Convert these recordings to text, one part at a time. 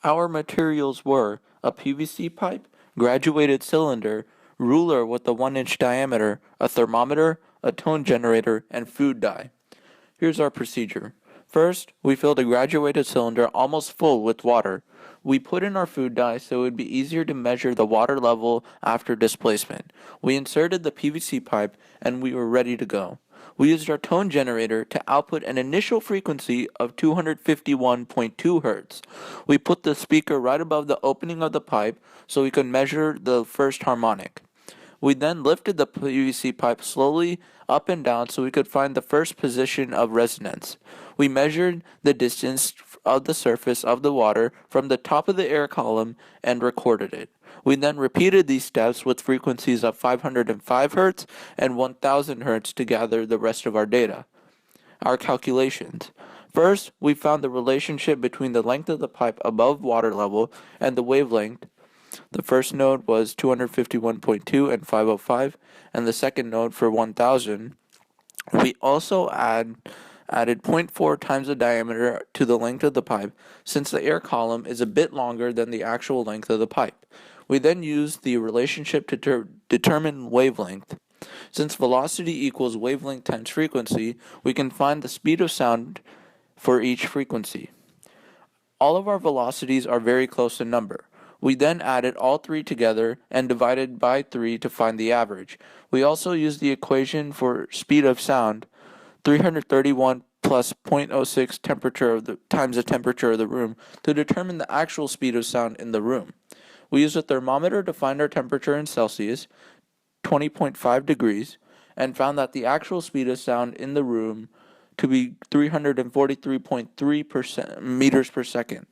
Our materials were a PVC pipe, graduated cylinder, ruler with a 1-inch diameter, a thermometer, a tone generator, and food dye. Here's our procedure. First, we filled a graduated cylinder almost full with water. We put in our food dye so it would be easier to measure the water level after displacement. We inserted the PVC pipe and we were ready to go. We used our tone generator to output an initial frequency of 251.2 Hz. We put the speaker right above the opening of the pipe so we could measure the first harmonic. We then lifted the PVC pipe slowly up and down so we could find the first position of resonance. We measured the distance of the surface of the water from the top of the air column and recorded it. We then repeated these steps with frequencies of 505 Hz and 1000 Hz to gather the rest of our data. Our calculations. First, we found the relationship between the length of the pipe above water level and the wavelength. The first node was 251.2 and 505, and the second node for 1000. We also added zero point 0.4 times the diameter to the length of the pipe, since the air column is a bit longer than the actual length of the pipe. We then used the relationship to determine wavelength. Since velocity equals wavelength times frequency, we can find the speed of sound for each frequency. All of our velocities are very close in number. We then added all three together and divided by 3 to find the average. We also used the equation for speed of sound, 331 plus zero point 0.06 times the temperature of the room, to determine the actual speed of sound in the room. We used a thermometer to find our temperature in Celsius, 20.5 degrees, and found that the actual speed of sound in the room to be 343.3 meters per second.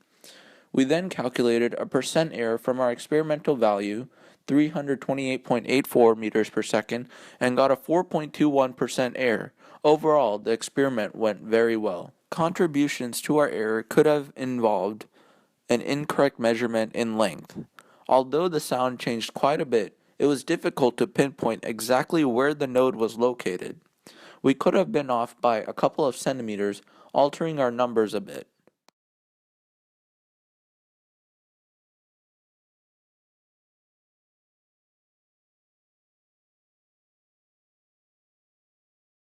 We then calculated a percent error from our experimental value, 328.84 meters per second, and got a 4.21% error. Overall, the experiment went very well. Contributions to our error could have involved an incorrect measurement in length. Although the sound changed quite a bit, it was difficult to pinpoint exactly where the node was located. We could have been off by a couple of centimeters, altering our numbers a bit.